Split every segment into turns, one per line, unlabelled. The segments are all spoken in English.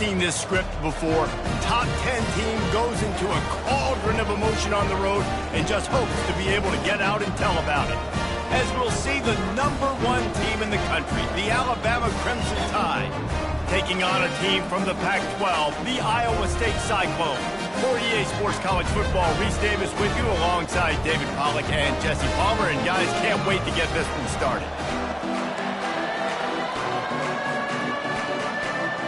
seen this script before. Top 10 team goes into a cauldron of emotion on the road and just hopes to be able to get out and tell about it. As we'll see the #1 team in the country, the Alabama Crimson Tide, taking on a team from the Pac-12, the Iowa State Cyclones. For EA Sports College Football, Reese Davis with you alongside David Pollack and Jesse Palmer. And guys, can't wait to get this one started.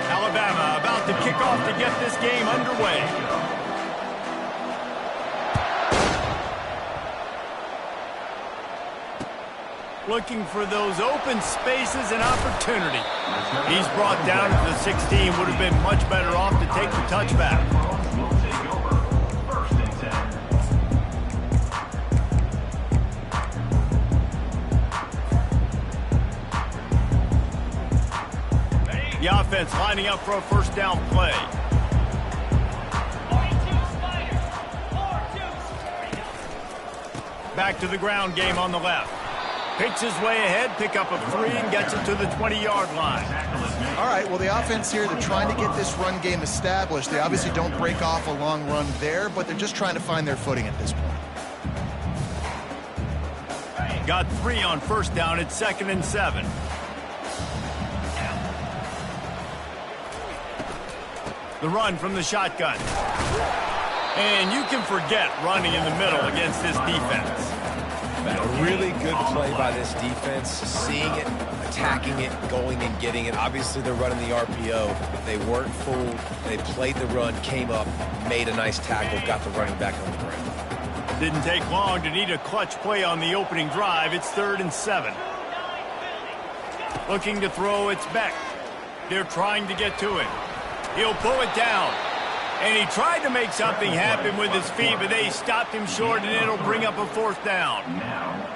Alabama about to kick off to get this game underway. Looking for those open spaces and opportunity. He's brought down to the 16. Would have been much better off to take the touchback. The offense lining up for a first down play. Back to the ground game on the left. Picks his way ahead, pick up a 3, and gets it to the 20-yard line.
All right, well, the offense here, they're trying to get this run game established. They obviously don't break off a long run there, but they're just trying to find their footing at this point.
Got 3 on first down. It's 2nd and 7. The run from the shotgun. And you can forget running in the middle against this defense.
A really good play by this defense, seeing it, attacking it, going and getting it. Obviously, they're running the RPO. They weren't fooled. They played the run, came up, made a nice tackle, got the running back on the ground.
Didn't take long to need a clutch play on the opening drive. It's 3rd and 7. Looking to throw, it's Beck. They're trying to get to it. He'll pull it down. And he tried to make something happen with his feet, but they stopped him short, and it'll bring up a 4th down.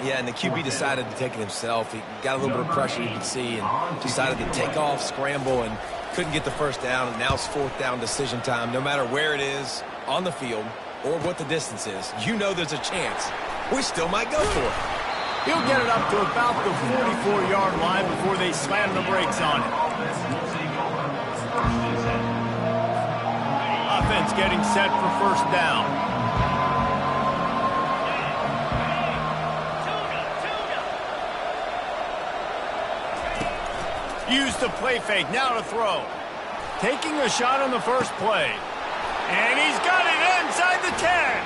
Yeah, and the QB decided to take it himself. He got a little bit of pressure, you can see, and decided to take off, scramble, and couldn't get the first down. And now it's 4th down decision time. No matter where it is on the field or what the distance is, you know there's a chance we still might go for it.
He'll get it up to about the 44-yard line before they slam the brakes on it. Offense getting set for first down. Used the play fake, now to throw. Taking a shot on the first play. And he's got it inside the 10.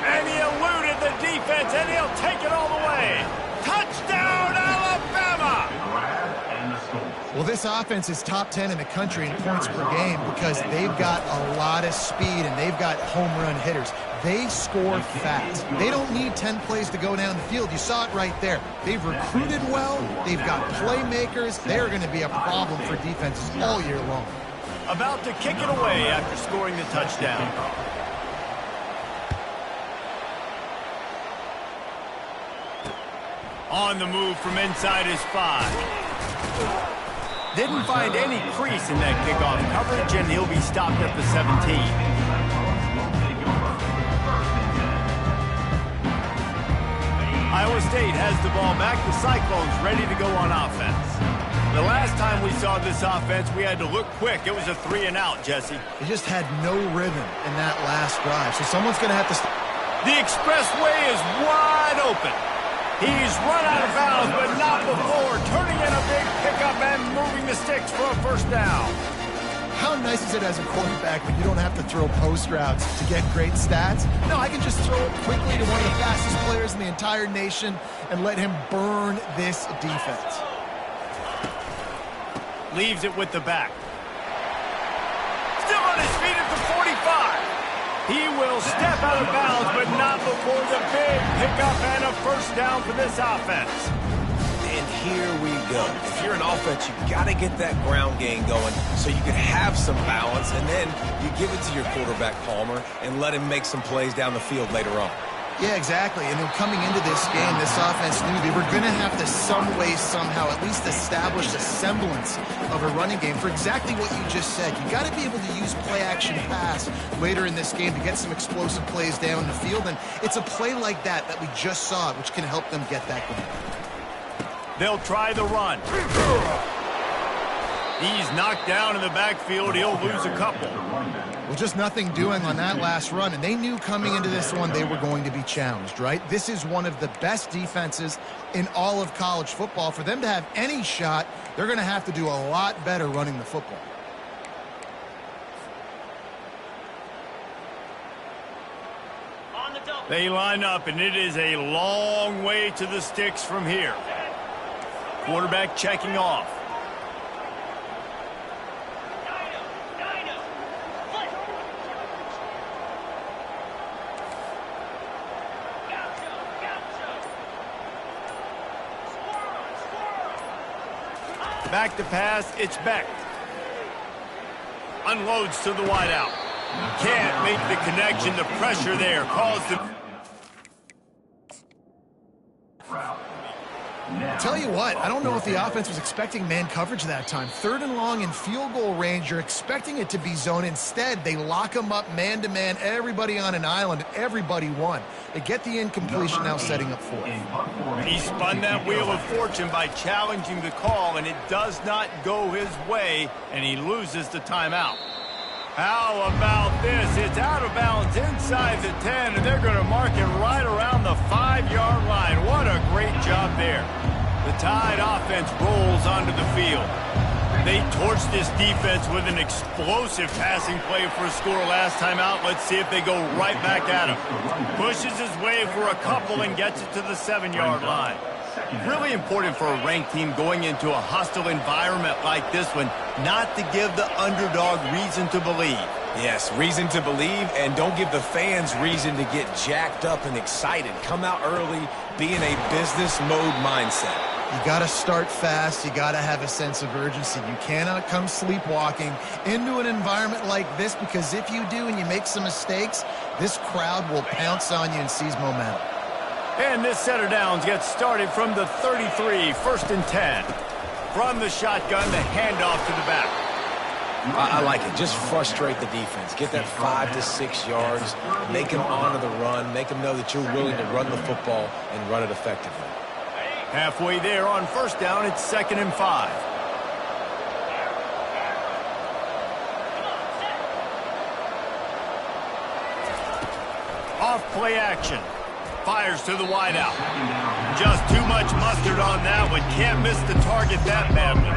And he eluded the defense, and he'll take it all the way. Touchdown, Alabama!
Well, this offense is top 10 in the country in points per game because they've got a lot of speed and they've got home run hitters. They score fast. They don't need 10 plays to go down the field. You saw it right there. They've recruited well. They've got playmakers. They're going to be a problem for defenses all year long.
About to kick it away after scoring the touchdown. On the move from inside his 5. Didn't find any crease in that kickoff coverage, and he'll be stopped at the 17. Iowa State has the ball back. The Cyclones ready to go on offense. The last time we saw this offense, we had to look quick. It was a 3-and-out, Jesse.
They just had no rhythm in that last drive, so someone's going to have to...
The expressway is wide open. He's run out of bounds, but not before, turning in a big pickup and moving the sticks for a first down.
How nice is it as a quarterback when you don't have to throw post routes to get great stats? No, I can just throw it quickly to one of the fastest players in the entire nation and let him burn this defense.
Leaves it with the back. Still on his feet at the 45. He will step out of bounds, but not before the big pickup and a first down for this offense.
And here we go. If you're an offense, you got to get that ground game going so you can have some balance, and then you give it to your quarterback, Palmer, and let him make some plays down the field later on.
Yeah, exactly. And then coming into this game, this offense knew they were going to have to some way, somehow, at least establish a semblance of a running game for exactly what you just said. You got to be able to use play-action pass later in this game to get some explosive plays down the field. And it's a play like that we just saw, which can help them get that going.
They'll try the run. He's knocked down in the backfield. He'll lose a couple.
Well, just nothing doing on that last run, and they knew coming into this one they were going to be challenged, right? This is one of the best defenses in all of college football. For them to have any shot, they're going to have to do a lot better running the football.
They line up, and it is a long way to the sticks from here. Quarterback checking off. Back to pass, it's Beck. Unloads to the wideout. Can't make the connection. The pressure there caused him.
Tell you what, I don't know if the offense was expecting man coverage that time. 3rd and long in field goal range, you're expecting it to be zone. Instead, they lock them up man-to-man, everybody on an island, and everybody won. They get the incompletion now setting up 4th.
He spun that wheel of fortune by challenging the call, and it does not go his way, and he loses the timeout. How about this? It's out of bounds inside the 10, and they're going to mark it right around the 5-yard line. What a great job there. The Tide offense rolls onto the field. They torched this defense with an explosive passing play for a score last time out. Let's see if they go right back at him. Pushes his way for a couple and gets it to the 7-yard line. Really important for a ranked team going into a hostile environment like this one, not to give the underdog reason to believe.
Yes, reason to believe, and don't give the fans reason to get jacked up and excited. Come out early, be in a business mode mindset.
You got to start fast. You got to have a sense of urgency. You cannot come sleepwalking into an environment like this, because if you do and you make some mistakes, this crowd will pounce on you and seize momentum.
And this set of downs gets started from the 33, 1st and 10. From the shotgun, the handoff to the back.
I like it. Just frustrate the defense. Get that 5 to 6 yards. Make them honor the run. Make them know that you're willing to run the football and run it effectively.
Halfway there on 1st down, it's 2nd and 5. Off play action. Fires to the wideout. Just too much mustard on that one. Can't miss the target that badly.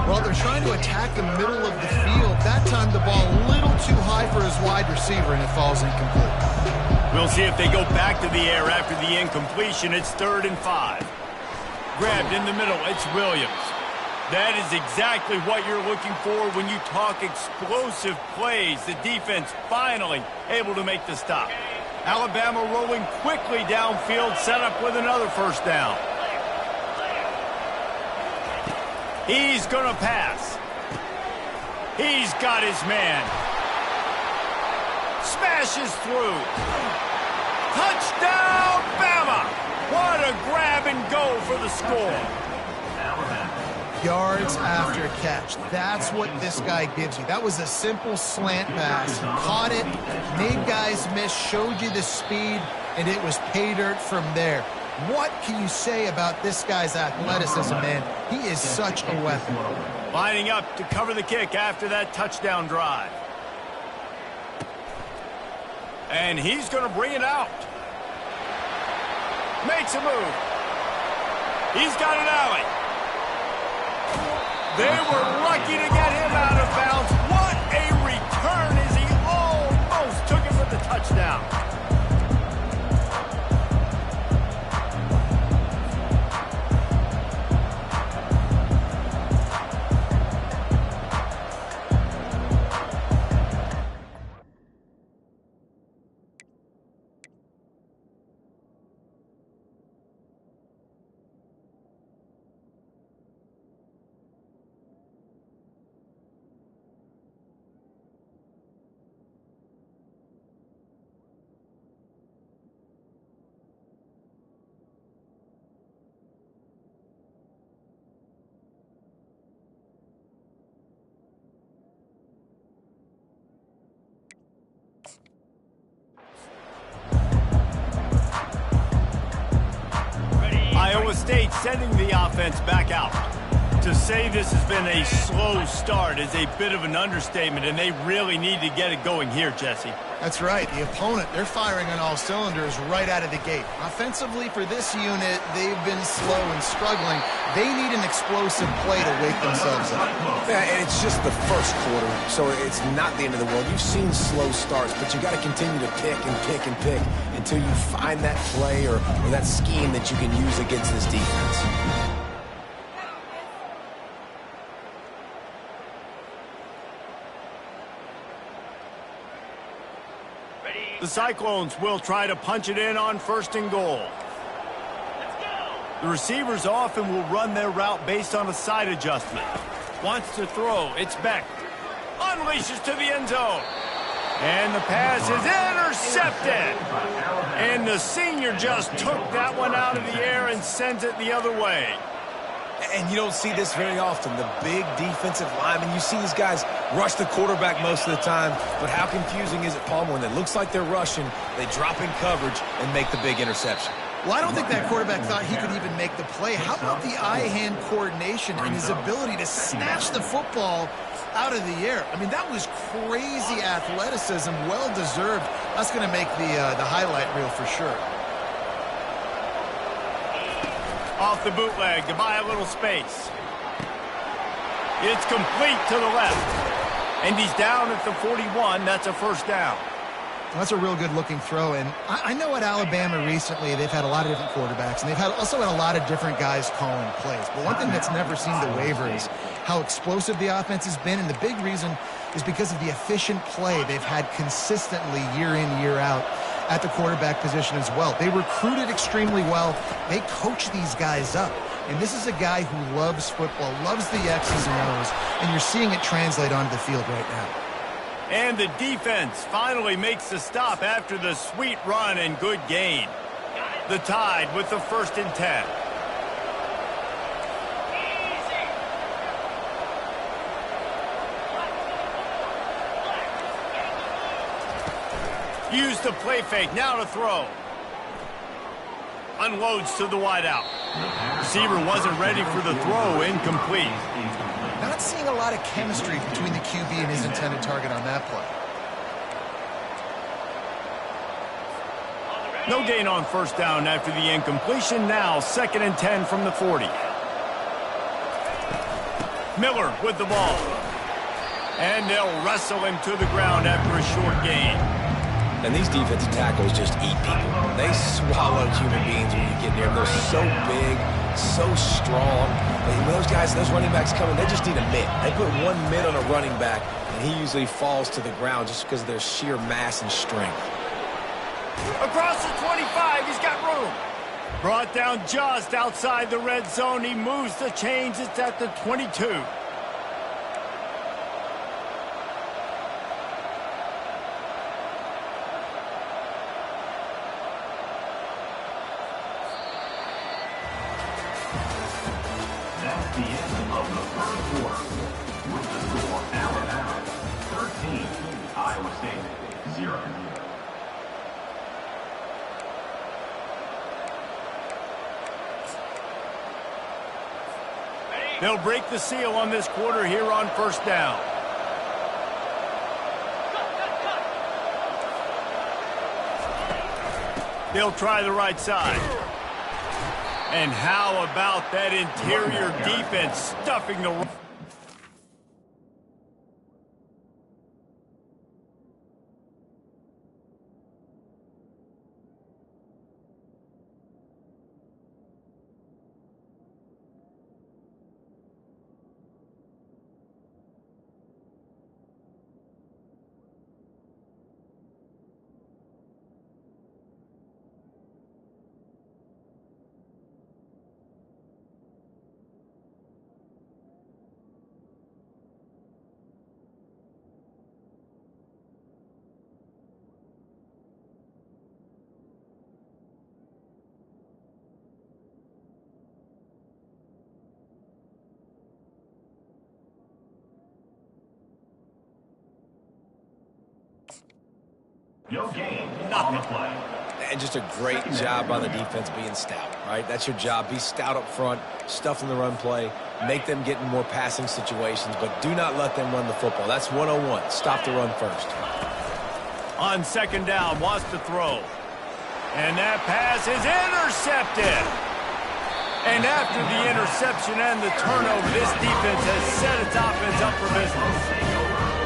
Well, they're trying to attack the middle of the field. That time the ball a little too high for his wide receiver, and it falls incomplete.
We'll see if they go back to the air after the incompletion. It's 3rd and 5. Grabbed in the middle. It's Williams. That is exactly what you're looking for when you talk explosive plays. The defense finally able to make the stop. Alabama rolling quickly downfield, set up with another 1st down. He's going to pass. He's got his man. Smashes through. Touchdown, Bama! What a grab and go for the score.
Yards after catch. That's what this guy gives you. That was a simple slant pass. Caught it, made guys miss, showed you the speed, and it was pay dirt from there. What can you say about this guy's athleticism, man? He is such a weapon.
Lining up to cover the kick after that touchdown drive. And he's going to bring it out. Makes a move. He's got an alley. They were lucky to get him out of bounds. What a return as he almost took it for the touchdown. Iowa State sending the offense back out. To say this has been a slow start is a bit of an understatement, and they really need to get it going here, Jesse.
That's right. The opponent, they're firing on all cylinders right out of the gate. Offensively, for this unit, they've been slow and struggling. They need an explosive play to wake themselves up.
Yeah, and it's just the first quarter, so it's not the end of the world. You've seen slow starts, but you got to continue to pick and pick and pick until you find that play or that scheme that you can use against this defense.
The Cyclones will try to punch it in on 1st and goal. The receivers often will run their route based on a side adjustment. Wants to throw. It's Beck. Unleashes to the end zone. And the pass is intercepted. And the senior just took that one out of the air and sends it the other way.
And you don't see this very often. The big defensive linemen, you see these guys rush the quarterback most of the time, but how confusing is it, Palmer, when it looks like they're rushing, they drop in coverage and make the big interception?
Well, I don't think that quarterback thought he could even make the play. How about the eye-hand coordination and his ability to snatch the football out of the air? I mean, that was crazy athleticism, well-deserved. That's going to make the highlight reel for sure.
Off the bootleg to buy a little space. It's complete to the left. And he's down at the 41. That's a 1st down.
That's a real good-looking throw. And I know at Alabama recently they've had a lot of different quarterbacks, and they've also had a lot of different guys calling plays. But one thing that's never seemed to waver is how explosive the offense has been. And the big reason is because of the efficient play they've had consistently year in, year out at the quarterback position as well. They recruited extremely well. They coach these guys up. And this is a guy who loves football, loves the X's and O's, and you're seeing it translate onto the field right now.
And the defense finally makes the stop after the sweet run and good gain. The Tide with the 1st and 10. Use the play fake, now to throw. Unloads to the wideout. Receiver wasn't ready for the throw, incomplete.
Not seeing a lot of chemistry between the QB and his intended target on that play.
No gain on 1st down after the incompletion. Now 2nd and 10 from the 40. Miller with the ball. And they'll wrestle him to the ground after a short gain.
And these defensive tackles just eat people. They swallow human beings when you get near them. They're so big, so strong. And when those guys, those running backs come in, they just need a mitt. They put one mitt on a running back, and he usually falls to the ground just because of their sheer mass and strength.
Across the 25, he's got room. Brought down just outside the red zone. He moves the chains. It's at the 22.
That's the end of the 1st quarter. With the score Alabama 13, Iowa State 0.
They'll break the seal on this quarter here on 1st down. They'll try the right side. And how about that interior defense stuffing the...
No gain on the play.
And just a great job by the defense being stout, right? That's your job. Be stout up front, stuff in the run play, make them get in more passing situations, but do not let them run the football. That's 101. Stop the run first.
On second down, wants to throw. And that pass is intercepted. And after the interception and the turnover, this defense has set its offense up for business.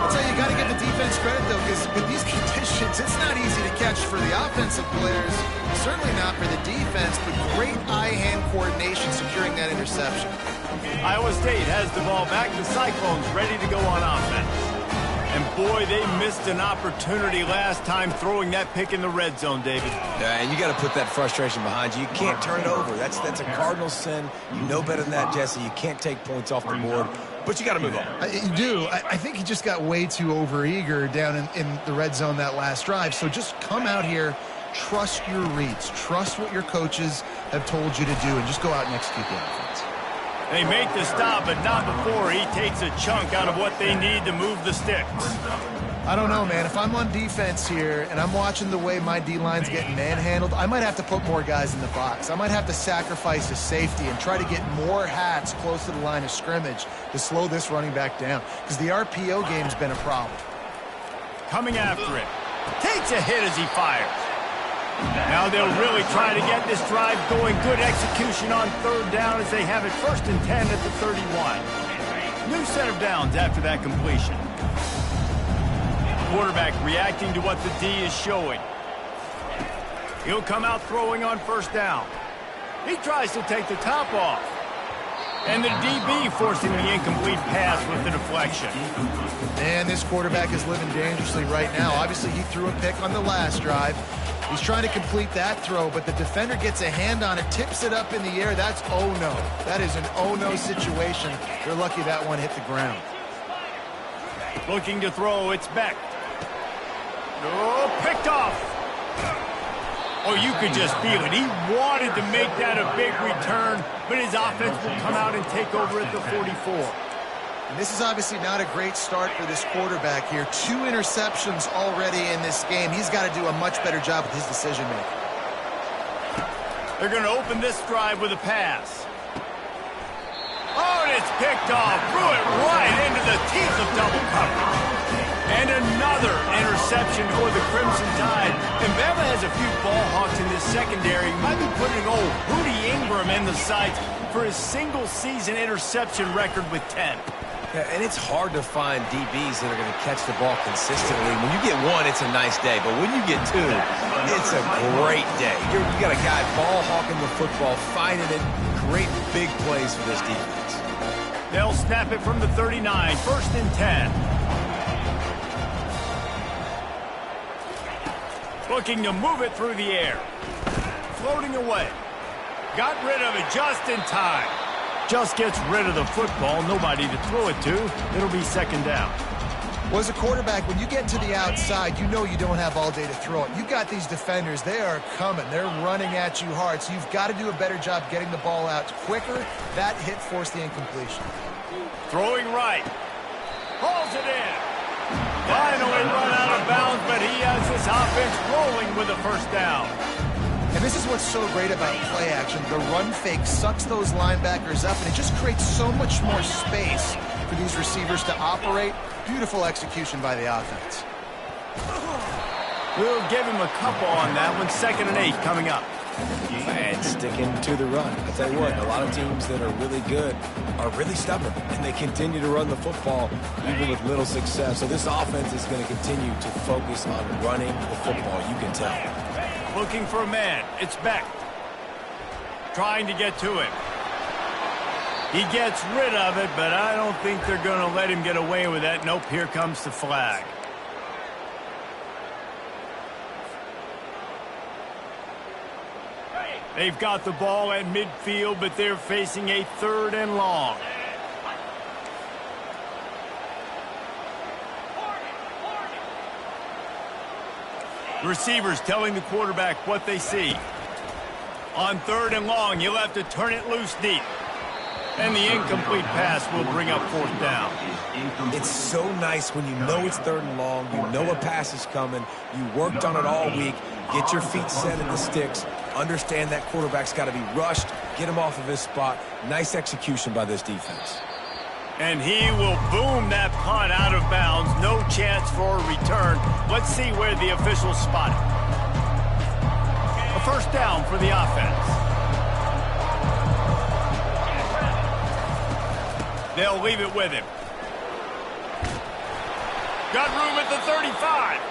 I'll tell you, you got to give the defense credit, though, because with these conditions, it's not easy to catch for the offensive players. Certainly not for the defense, but great eye-hand coordination securing that interception.
Iowa State has the ball back. The Cyclones ready to go on offense. And boy, they missed an opportunity last time throwing that pick in the red zone, David.
Yeah, and you got to put that frustration behind you. You can't turn it over. That's a cardinal sin. You know better than that, Jesse. You can't take points off the board, but you got to move on.
You do. I think he just got way too overeager down in the red zone that last drive. So just come out here, trust your reads, trust what your coaches have told you to do, and just go out and execute the offense.
They make the stop, but not before he takes a chunk out of what they need to move the sticks.
I don't know, man. If I'm on defense here and I'm watching the way my D-line's getting manhandled, I might have to put more guys in the box. I might have to sacrifice a safety and try to get more hats close to the line of scrimmage to slow this running back down, because the RPO game's been a problem.
Coming after it. Takes a hit as he fires. Now they'll really try to get this drive going. Good execution on third down as they have it 1st and 10 at the 31. New set of downs after that completion. Quarterback reacting to what the D is showing. He'll come out throwing on 1st down. He tries to take the top off. And the DB forcing the incomplete pass with the deflection.
Man, this quarterback is living dangerously right now. Obviously, he threw a pick on the last drive. He's trying to complete that throw, but the defender gets a hand on it, tips it up in the air. That's oh-no. That is an oh-no situation. They're lucky that one hit the ground.
Looking to throw, it's Beck. Oh, picked off. Oh, you could just feel it. He wanted to make that a big return, but his offense will come out and take over at the 44.
And this is obviously not a great start for this quarterback here. 2 interceptions already in this game. He's got to do a much better job with his decision-making.
They're going to open this drive with a pass. Oh, and it's picked off. Threw it right into the teeth of double coverage. And another interception for the Crimson Tide. And Bama has a few ball hawks in this secondary. Might be putting old Rudy Ingram in the sights for his single-season interception record with 10.
Yeah, and it's hard to find DBs that are going to catch the ball consistently. When you get one, it's a nice day. But when you get 2, it's a great day. You got a guy ball hawking the football, finding it, great big plays for this defense.
They'll snap it from the 39, 1st and 10. Looking to move it through the air. Floating away. Got rid of it just in time. Just gets rid of the football. Nobody to throw it to. It'll be 2nd down.
Well, as a quarterback, when you get to the outside, you know you don't have all day to throw it. You got these defenders. They are coming. They're running at you hard. So you've got to do a better job getting the ball out quicker. That hit forced the incompletion.
Throwing right. Hauls it in. Finally run out of bounds, but he has this offense rolling with a 1st down.
And this is what's so great about play action. The run fake sucks those linebackers up, and it just creates so much more space for these receivers to operate. Beautiful execution by the offense.
We'll give him a couple on that one. 2nd and 8 coming up.
And sticking to the run. I tell you what, a lot of teams that are really good are really stubborn, and they continue to run the football even with little success. So this offense is going to continue to focus on running the football. You can tell.
Looking for a man. It's Beck. Trying to get to him. He gets rid of it, but I don't think they're going to let him get away with that. Nope, here comes the flag. They've got the ball at midfield, but they're facing a 3rd and long. Receivers telling the quarterback what they see. On 3rd and long, you'll have to turn it loose deep. And the incomplete pass will bring up 4th down.
It's so nice when you know it's 3rd and long, you know a pass is coming, you worked on it all week, get your feet set in the sticks, understand that quarterback's got to be rushed, get him off of his spot. Nice execution by this defense.
And he will boom that punt out of bounds. No chance for a return. Let's see where the officials spot it. A first down for the offense. They'll leave it with him. Got room at the 35.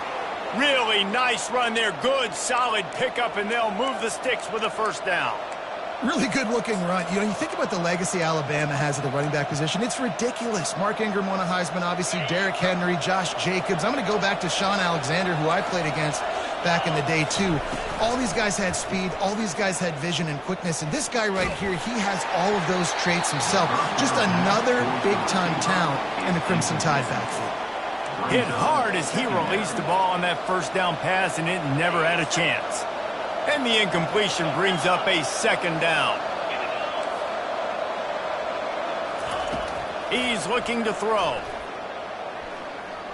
Really nice run there. Good, solid pickup, and they'll move the sticks with a first down.
Really good-looking run. You know, you think about the legacy Alabama has at the running back position. It's ridiculous. Mark Ingram won a Heisman, obviously. Derrick Henry, Josh Jacobs. I'm going to go back to Sean Alexander, who I played against back in the day, too. All these guys had speed. All these guys had vision and quickness. And this guy right here, he has all of those traits himself. Just another big-time talent in the Crimson Tide backfield.
Hit hard as he released the ball on that first down pass, and it never had a chance. And the incompletion brings up a second down. He's looking to throw.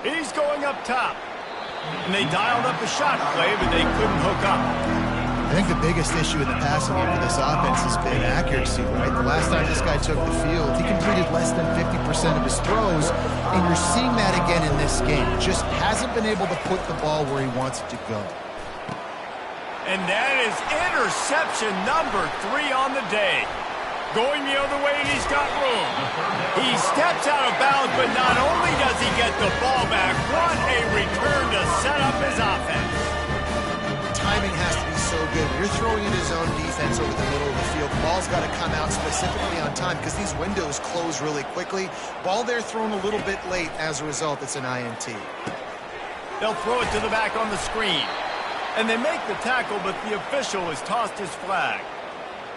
He's going up top. And they dialed up a shot play, but they couldn't hook up.
I think the biggest issue in the passing game for this offense has been accuracy, right? The last time this guy took the field, he completed less than 50% of his throws, and you're seeing that again in this game. Just hasn't been able to put the ball where he wants it to go.
And that is interception number 3 on the day. Going the other way, and he's got room. He steps out of bounds, but not only does he get the ball back, what a return to set up his offense.
Timing has to be so good. You're throwing in his own defense over the middle of the field. The ball's got to come out specifically on time because these windows close really quickly. Ball there thrown a little bit late. As a result, it's an INT.
They'll throw it to the back on the screen. And they make the tackle, but the official has tossed his flag.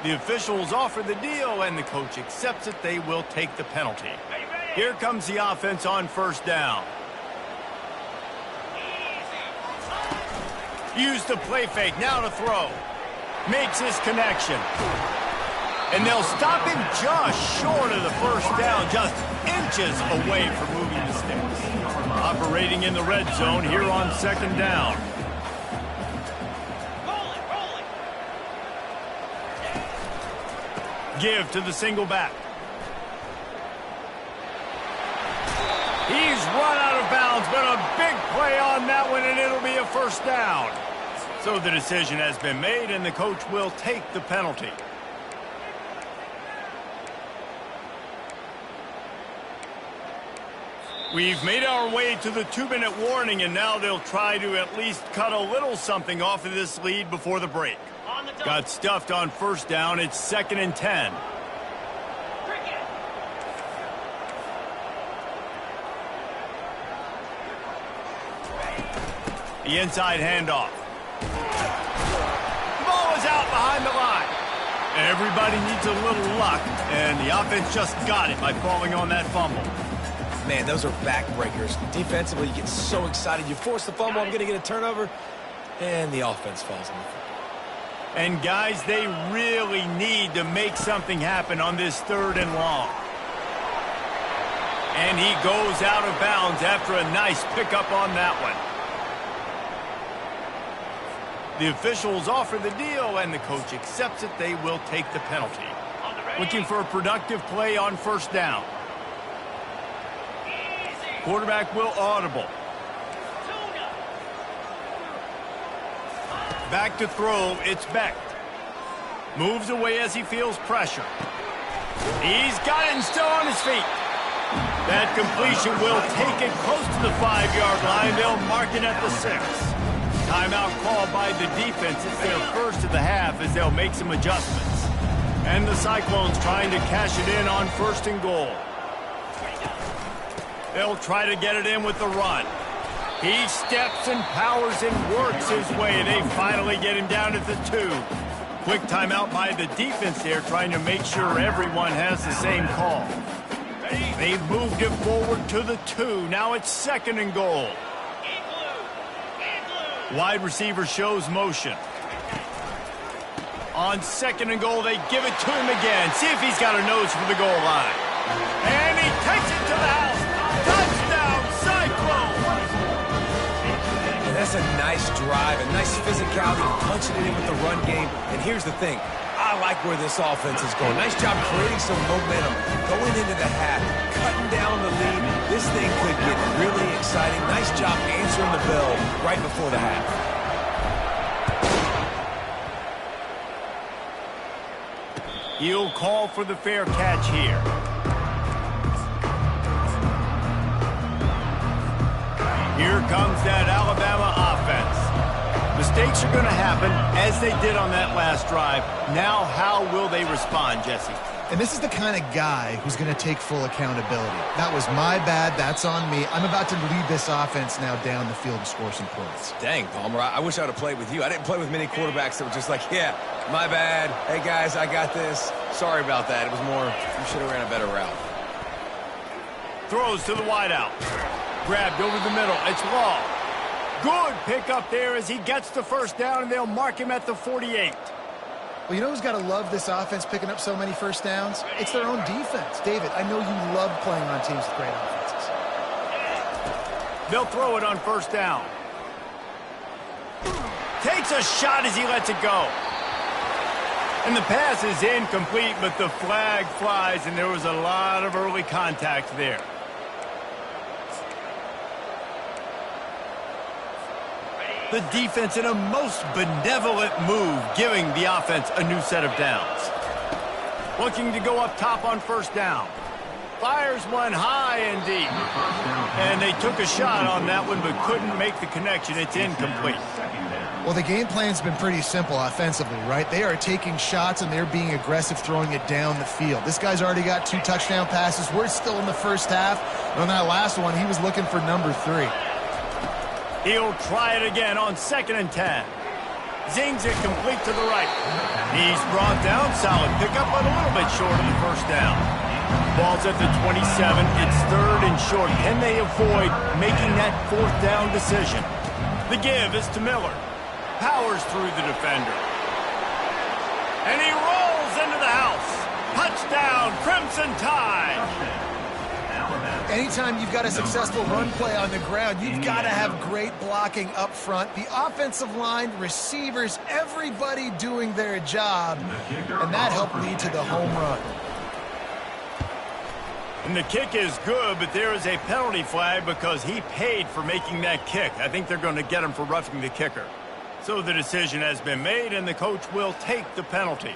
The officials offer the deal, and the coach accepts it. They will take the penalty. Here comes the offense on first down. Use the play fake, now to throw. Makes his connection. And they'll stop him just short of the first down, just inches away from moving the sticks. Operating in the red zone here on second down. Give to the single back. He's run out of bounds, but a big play on that one, and it'll be a first down. So the decision has been made, and the coach will take the penalty. We've made our way to the 2-minute warning, and now they'll try to at least cut a little something off of this lead before the break. Got stuffed on first down. It's 2nd and 10. The inside handoff. The ball is out behind the line. Everybody needs a little luck, and the offense just got it by falling on that fumble.
Man, those are backbreakers. Defensively, you get so excited. You force the fumble, I'm going to get a turnover, and the offense falls on the field.
And, guys, they really need to make something happen on this 3rd and long. And he goes out of bounds after a nice pickup on that one. The officials offer the deal, and the coach accepts it. They will take the penalty. Looking for a productive play on first down. Quarterback will audible. Back to throw, it's Beck. Moves away as he feels pressure. He's got it and still on his feet. That completion will take it close to the 5-yard line. They'll mark it at the 6. Timeout called by the defense. It's their first of the half as they'll make some adjustments. And the Cyclones trying to cash it in on 1st and goal. They'll try to get it in with the run. He steps and powers and works his way. They finally get him down at the 2. Quick timeout by the defense there, trying to make sure everyone has the same call. They've moved it forward to the 2. Now it's 2nd and goal. Wide receiver shows motion. On 2nd and goal, they give it to him again. See if he's got a nose for the goal line. And he takes it to the house. Touchdown, Cyclones!
That's Just a nice drive, a nice physicality, punching it in with the run game. And here's the thing. I like where this offense is going. Nice job creating some momentum, going into the half, cutting down the lead. This thing could get really exciting. Nice job answering the bell right before the half.
He'll call for the fair catch here. Here comes that Alabama offense. Mistakes are going to happen, as they did on that last drive. Now, how will they respond, Jesse?
And this is the kind of guy who's going to take full accountability. That was my bad. That's on me. I'm about to lead this offense now down the field and score some points.
Dang, Palmer, I wish I would have played with you. I didn't play with many quarterbacks that were just like, yeah, my bad. Hey, guys, I got this. Sorry about that. It was more, you should have ran a better route.
Throws to the wideout. Grabbed over the middle. It's Law. Good pick up there as he gets the first down, and they'll mark him at the 48.
Well, you know who's got to love this offense picking up so many first downs? It's their own defense. David, I know you love playing on teams with great offenses.
They'll throw it on first down. Takes a shot as he lets it go. And the pass is incomplete, but the flag flies, and there was a lot of early contact there. The defense in a most benevolent move, giving the offense a new set of downs. Looking to go up top on first down. Fires one high and deep. And they took a shot on that one, but couldn't make the connection. It's incomplete.
Well, the game plan's been pretty simple offensively, right? They are taking shots, and they're being aggressive, throwing it down the field. This guy's already got 2 touchdown passes. We're still in the first half. And on that last one, he was looking for number 3.
He'll try it again on 2nd and 10. Zings it complete to the right. He's brought down. Solid pickup, but a little bit short of the first down. Ball's at the 27. It's 3rd and short. Can they avoid making that 4th down decision? The give is to Miller. Powers through the defender. And he rolls into the house. Touchdown, Crimson Tide.
Anytime you've got a successful run play on the ground, you've got to have great blocking up front. The offensive line, receivers, everybody doing their job, and that helped lead to the home run.
And the kick is good, but there is a penalty flag because he paid for making that kick. I think they're going to get him for roughing the kicker. So the decision has been made, and the coach will take the penalty.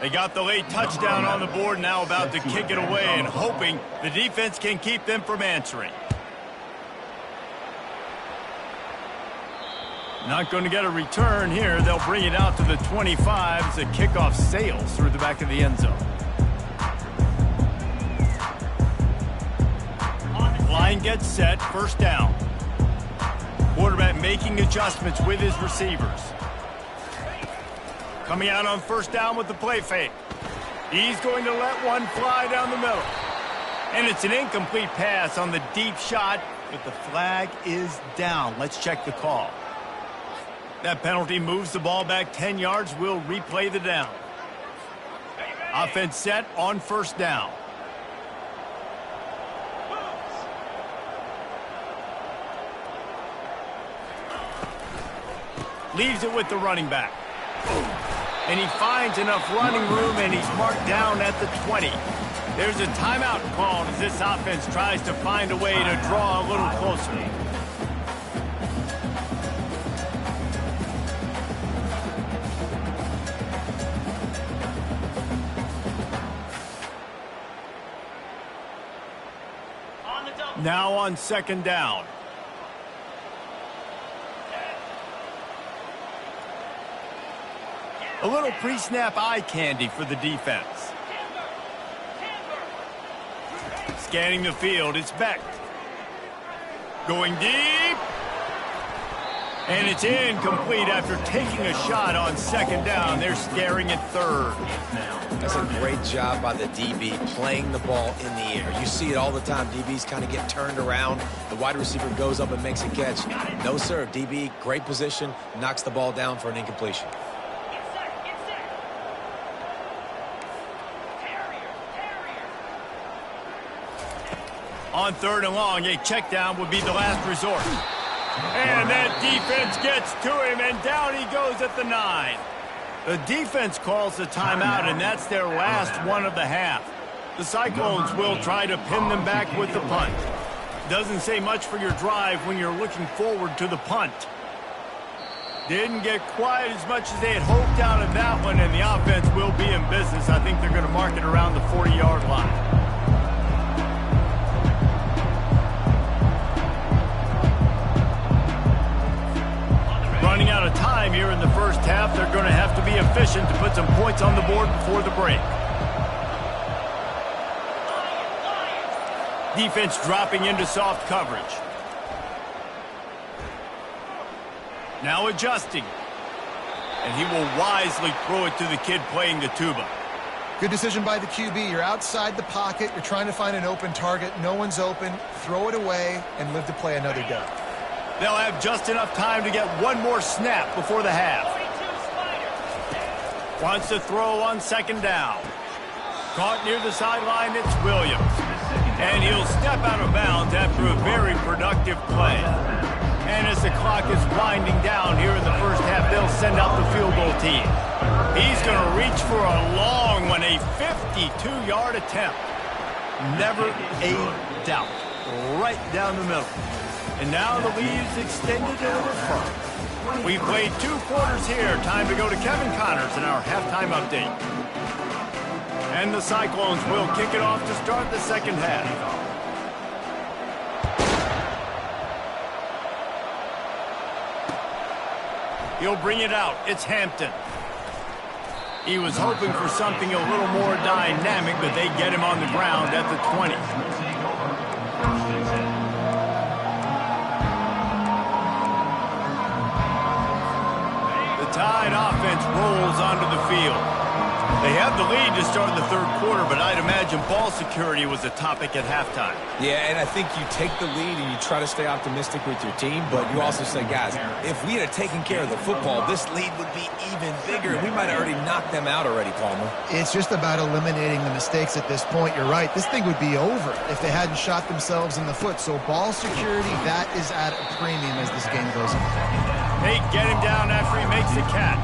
They got the late touchdown on the board, now about to kick it away and hoping the defense can keep them from answering. Not going to get a return here. They'll bring it out to the 25 as the kickoff sails through the back of the end zone. Line gets set, first down. Quarterback making adjustments with his receivers. Coming out on first down with the play fake. He's going to let one fly down the middle. And it's an incomplete pass on the deep shot, but the flag is down. Let's check the call. That penalty moves the ball back 10 yards. We'll replay the down. Offense set on first down. Leaves it with the running back. And he finds enough running room, and he's marked down at the 20. There's a timeout called as this offense tries to find a way to draw a little closer. Now on second down. A little pre-snap eye candy for the defense. Scanning the field, it's Beck. Going deep. And it's incomplete after taking a shot on second down. They're staring at third.
That's a great job by the DB playing the ball in the air. You see it all the time. DBs kind of get turned around. The wide receiver goes up and makes a catch. No, sir. DB, great position, knocks the ball down for an incompletion.
On third and long, a check down would be the last resort. And that defense gets to him, and down he goes at the 9. The defense calls a timeout, and that's their last one of the half. The Cyclones will try to pin them back with the punt. Doesn't say much for your drive when you're looking forward to the punt. Didn't get quite as much as they had hoped out of that one, and the offense will be in business. I think they're going to mark it around the 40-yard line. Running out of time here in the first half. They're going to have to be efficient to put some points on the board before the break. Defense dropping into soft coverage. Now adjusting. And he will wisely throw it to the kid playing the tuba.
Good decision by the QB. You're outside the pocket. You're trying to find an open target. No one's open. Throw it away and live to play another down.
They'll have just enough time to get one more snap before the half. Wants to throw on second down. Caught near the sideline, it's Williams. And he'll step out of bounds after a very productive play. And as the clock is winding down here in the first half, they'll send out the field goal team. He's going to reach for a long one, a 52-yard attempt. Never a doubt. Right down the middle. And now the lead is extended a little further. We played 2 quarters here. Time to go to Kevin Connors in our halftime update. And the Cyclones will kick it off to start the second half. He'll bring it out. It's Hampton. He was hoping for something a little more dynamic, but they get him on the ground at the 20. Tide offense rolls onto the field. They have the lead to start the third quarter, but I'd imagine ball security was a topic at halftime.
Yeah, and I think you take the lead and you try to stay optimistic with your team, but you also say, guys, if we had taken care of the football, this lead would be even bigger. We might have already knocked them out already, Palmer.
It's just about eliminating the mistakes at this point. You're right. This thing would be over if they hadn't shot themselves in the foot. So ball security, that is at a premium as this game goes on.
They get him down after he makes the catch.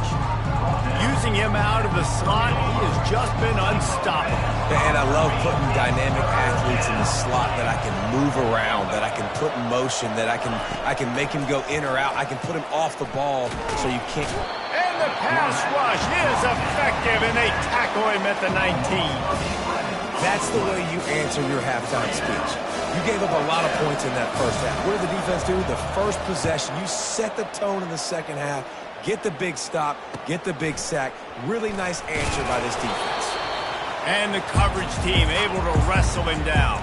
Using him out of the slot, he has just been unstoppable.
And I love putting dynamic athletes in the slot that I can move around, that I can put in motion, that I can make him go in or out. I can put him off the ball so you can't.
And the pass rush is effective, and they tackle him at the 19.
That's the way you answer your halftime speech. You gave up a lot of points in that first half. What did the defense do? The first possession, you set the tone in the second half, get the big stop, get the big sack. Really nice answer by this defense.
And the coverage team able to wrestle him down.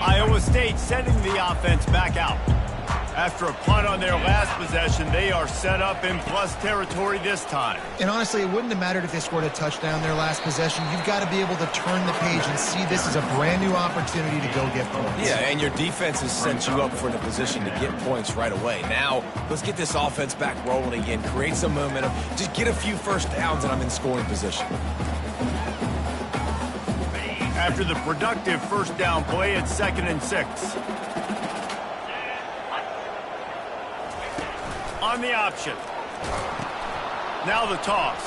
Iowa State sending the offense back out. After a punt on their last possession, they are set up in plus territory this time.
And honestly, it wouldn't have mattered if they scored a touchdown their last possession. You've got to be able to turn the page and see this as a brand new opportunity to go get points.
Yeah, and your defense has set you up for the position to get points right away. Now, let's get this offense back rolling again, create some momentum, just get a few first downs, and I'm in scoring position.
After the productive first down play, it's 2nd and 6. On the option. Now the toss.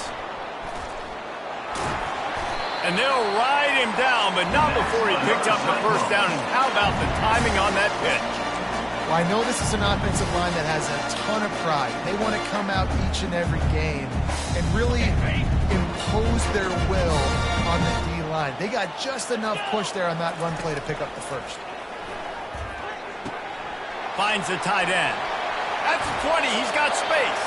And they'll ride him down, but not before he picked up the first down. And how about the timing on that pitch?
Well, I know this is an offensive line that has a ton of pride. They want to come out each and every game and really impose their will on the D-line. They got just enough push there on that run play to pick up the first.
Finds the tight end. At the 20, he's got space.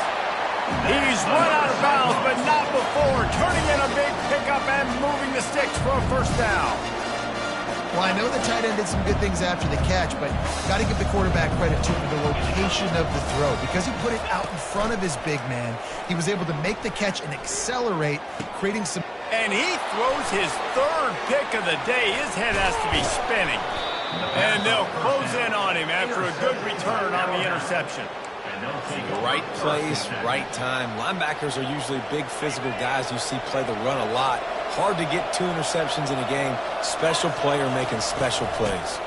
He's run out of bounds, but not before turning in a big pickup and moving sticks for a first down.
Well, I know the tight end did some good things after the catch, but got to give the quarterback credit, too, for the location of the throw. Because he put it out in front of his big man, he was able to make the catch and accelerate, creating some...
And he throws his third pick of the day. His head has to be spinning. And they'll close in on him after a good return on the interception.
Right place, right time. Linebackers are usually big physical guys you see play the run a lot. Hard to get 2 interceptions in a game. Special player making special plays.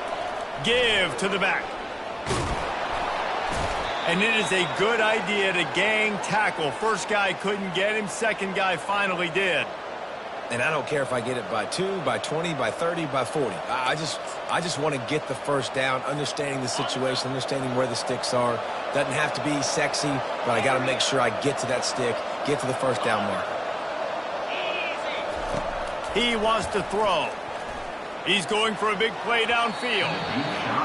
Give to the back. And it is a good idea to gang tackle. First guy couldn't get him. Second guy finally did.
And I don't care if I get it by 2, by 20, by 30, by 40. I just want to get the first down, understanding the situation, understanding where the sticks are. Doesn't have to be sexy, but I got to make sure I get to that stick, get to the first down mark.
He wants to throw. He's going for a big play downfield.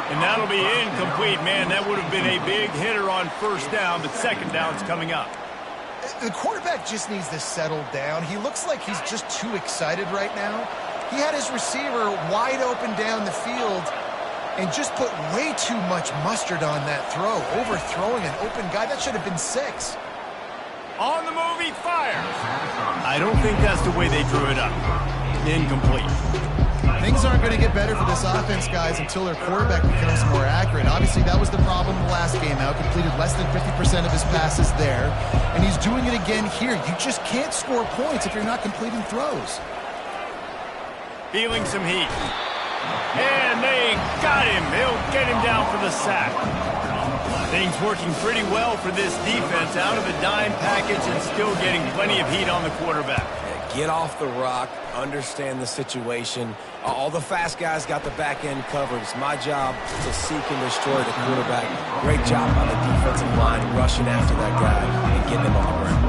And that'll be incomplete. Man, that would have been a big hitter on first down, but second down's coming up.
The quarterback just needs to settle down. He looks like he's just too excited right now. He had his receiver wide open down the field and just put way too much mustard on that throw, overthrowing an open guy. That should have been 6.
On the move, he fires. I don't think that's the way they drew it up. Incomplete.
Things aren't going to get better for this offense, guys, until their quarterback becomes more accurate. Obviously, that was the problem the last game out. Completed less than 50% of his passes there. And he's doing it again here. You just can't score points if you're not completing throws.
Feeling some heat. And they got him. They'll get him down for the sack. Things working pretty well for this defense. Out of the dime package and still getting plenty of heat on the quarterback.
Get off the rock, understand the situation. All the fast guys got the back end covered. It's my job to seek and destroy the quarterback. Great job by the defensive line rushing after that guy and getting him on the ground.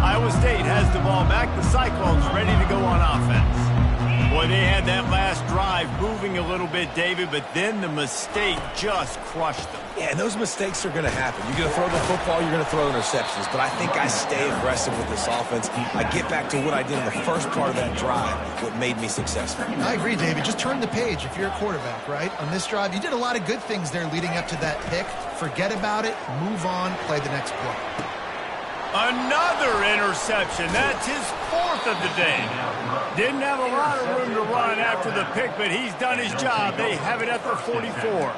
Iowa State has the ball back. The Cyclones ready to go on offense. Boy, they had that last drive moving a little bit, David, but then the mistake just crushed them.
Yeah, and those mistakes are going to happen. You're going to throw the football, you're going to throw interceptions. But I think I stay aggressive with this offense. I get back to what I did in the first part of that drive, what made me successful.
I agree, David. Just turn the page if you're a quarterback, right? On this drive, you did a lot of good things there leading up to that pick. Forget about it, move on, play the next play.
Another interception. That's his 4th of the day. Didn't have a lot of room to run after the pick, but he's done his job. They have it at the 44.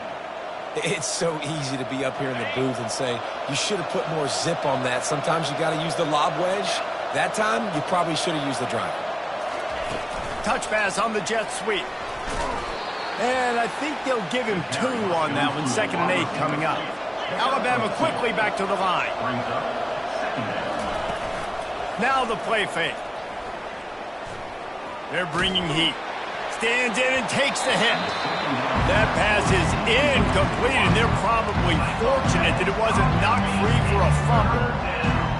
It's so easy to be up here in the booth and say, you should have put more zip on that. Sometimes you got to use the lob wedge. That time, you probably should have used the drive.
Touch pass on the jet sweep. And I think they'll give him 2 on that one. 2nd and 8 coming up. Alabama quickly back to the line. Now the play fake. They're bringing heat. Stands in and takes the hit. That pass is incomplete, and they're probably fortunate that it wasn't knocked free for a fumble.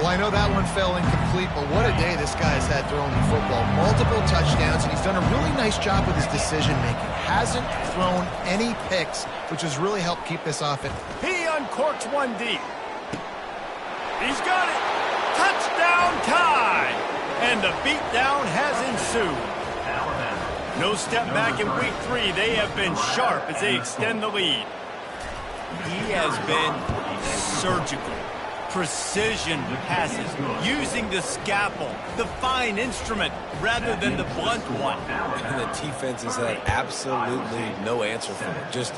Well, I know that one fell incomplete, but what a day this guy's had throwing the football. Multiple touchdowns, and he's done a really nice job with his decision-making. Hasn't thrown any picks, which has really helped keep this offense.
He uncorks one deep. He's got it. Touchdown tie. And the beatdown has ensued. No step back in week 3. They have been sharp as they extend the lead. He has been surgical. Precision passes, using the scalpel, the fine instrument, rather than the blunt one.
And the defense has had absolutely no answer for him. Just,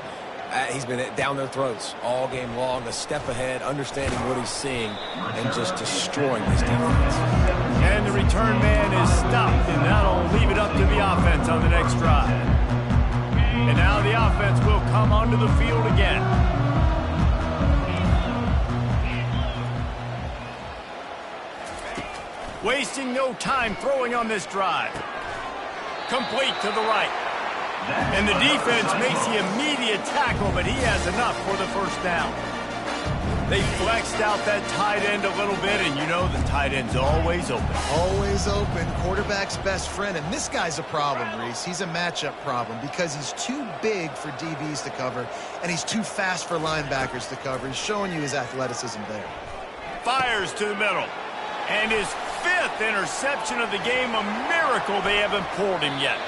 he's been down their throats all game long, a step ahead, understanding what he's seeing, and just destroying this defense.
And the return man is stopped, and that'll leave it up to the offense on the next drive. And now the offense will come onto the field again. Wasting no time throwing on this drive. Complete to the right. And the defense makes the immediate tackle, but he has enough for the first down. They flexed out that tight end a little bit, and you know the tight end's always open.
Always open. Quarterback's best friend. And this guy's a problem, Reese. He's a matchup problem because he's too big for DBs to cover, and he's too fast for linebackers to cover. He's showing you his athleticism there.
Fires to the middle. And his 5th interception of the game, a miracle they haven't pulled him yet.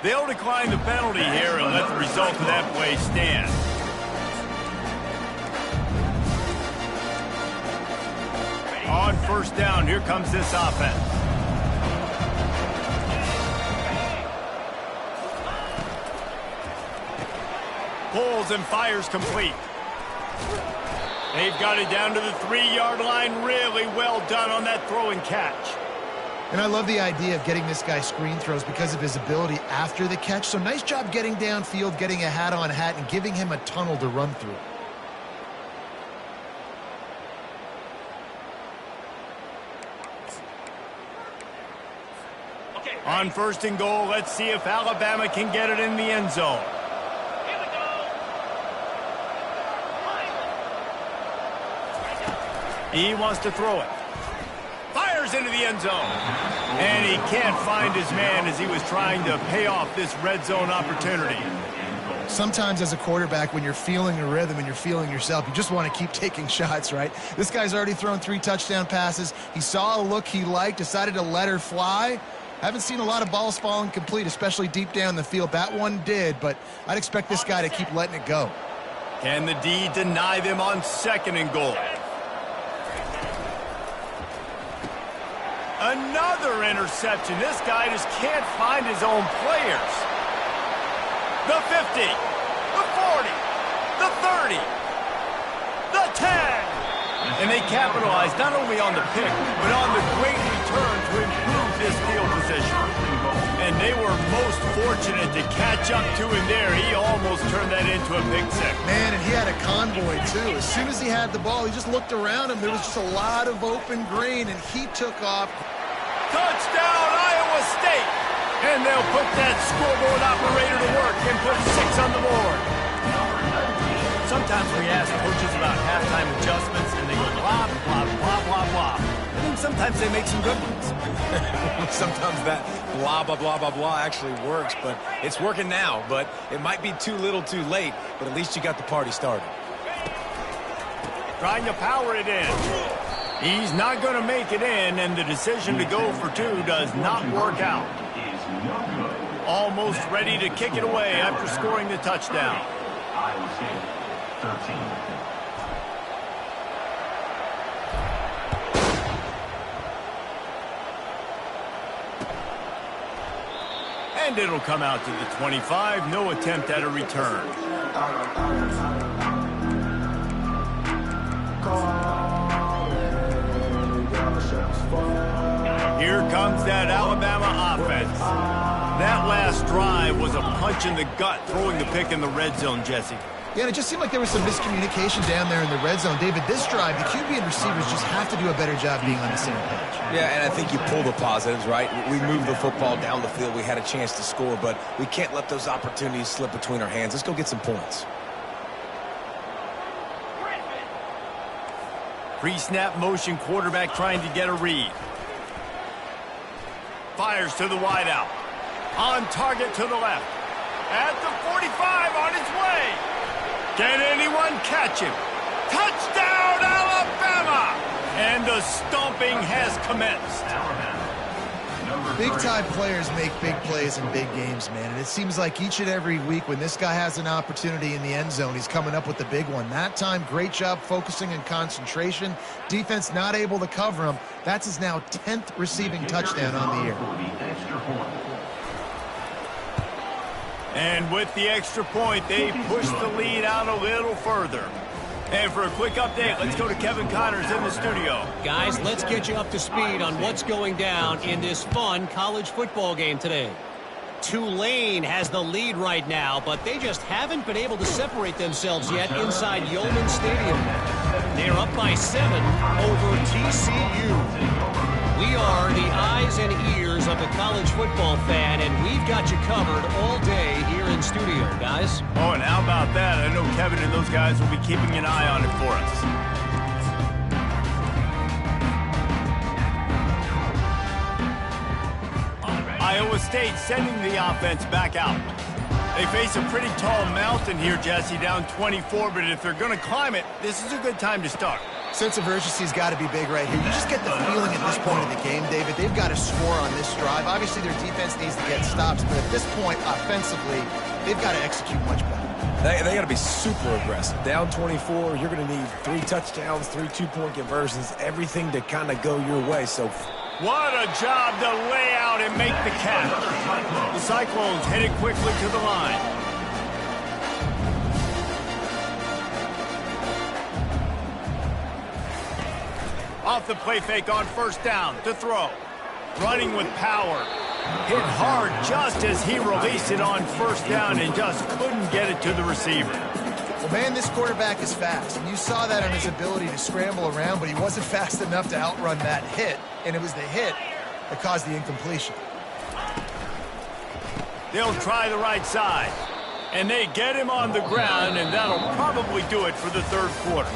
They'll decline the penalty here and let the result of that play stand. On first down, here comes this offense. Pulls and fires complete. They've got it down to the 3-yard line. Really well done on that throw and catch.
And I love the idea of getting this guy screen throws because of his ability after the catch. So nice job getting downfield, getting a hat-on hat, and giving him a tunnel to run through.
On first and goal, let's see if Alabama can get it in the end zone. He wants to throw it. Fires into the end zone. And he can't find his man as he was trying to pay off this red zone opportunity.
Sometimes as a quarterback, when you're feeling a rhythm and you're feeling yourself, you just want to keep taking shots, right? This guy's already thrown 3 touchdown passes. He saw a look he liked, decided to let her fly. Haven't seen a lot of balls falling complete, especially deep down the field. That one did, but I'd expect this guy to keep letting it go.
Can the D deny them on second and goal? Another interception. This guy just can't find his own players. The 50, the 40, the 30, the 10. And they capitalized not only on the pick, but on the great return to improve this field position. And they were most fortunate to catch up to him there. He almost turned that into a pick six.
Man, and he had a convoy, too. As soon as he had the ball, he just looked around him. There was just a lot of open green, and he took off.
Touchdown, Iowa State! And they'll put that scoreboard operator to work and put 6 on the board. Sometimes we ask coaches about halftime adjustments, and they go blah, blah, blah, blah, blah. And then sometimes they make some good ones.
Sometimes that blah, blah, blah, blah, blah actually works, but it's working now. But it might be too little too late, but at least you got the party started.
Trying to power it in. He's not going to make it in, and the decision to go for 2 does not work out. Almost ready to kick it away after scoring the touchdown.
Iowa State, 13.
And it'll come out to the 25. No attempt at a return. Here comes that Alabama offense. That last drive was a punch in the gut, throwing the pick in the red zone, Jesse.
Yeah, and it just seemed like there was some miscommunication down there in the red zone. David, this drive, the QB and receivers just have to do a better job being on the same page.
Yeah, and I think you pull the positives, right? We moved the football down the field. We had a chance to score, but we can't let those opportunities slip between our hands. Let's go get some points.
Pre-snap motion, quarterback trying to get a read. Fires to the wideout. On target to the left. At the 45, on his way. Can anyone catch him? Touchdown, Alabama! And the stomping has commenced.
Big-time players make big plays in big games, man. And it seems like each and every week when this guy has an opportunity in the end zone, he's coming up with the big one. That time, great job focusing and concentration. Defense not able to cover him. That's his now 10th receiving touchdown on the year.
And with the extra point, they push the lead out a little further. And for a quick update, let's go to Kevin Connors in the studio.
Guys, let's get you up to speed on what's going down in this fun college football game today. Tulane has the lead right now, but they just haven't been able to separate themselves yet inside Yulman Stadium. They're up by 7 over TCU. We are the eyes and ears of the college football fan, and we've got you covered all day here in studio, guys.
Oh, and how about that? I know Kevin and those guys will be keeping an eye on it for us. Iowa State sending the offense back out. They face a pretty tall mountain here, Jesse, down 24, but if they're going to climb it, this is a good time to start.
Sense of urgency's got to be big right here. You just get the feeling at this point of the game, David, they've got to score on this drive. Obviously, their defense needs to get stops, but at this point, offensively, they've got to execute much better.
They got to be super aggressive. Down 24, you're going to need 3 touchdowns, 3 two-point conversions, everything to kind of go your way. So,
what a job to lay out and make the catch. The Cyclones headed quickly to the line. Off the play fake on first down to throw. Running with power. Hit hard just as he released it on first down and just couldn't get it to the receiver.
Well, man, this quarterback is fast, and you saw that on his ability to scramble around, but he wasn't fast enough to outrun that hit, and it was the hit that caused the incompletion.
They'll try the right side, and they get him on the ground, and that'll probably do it for the third quarter.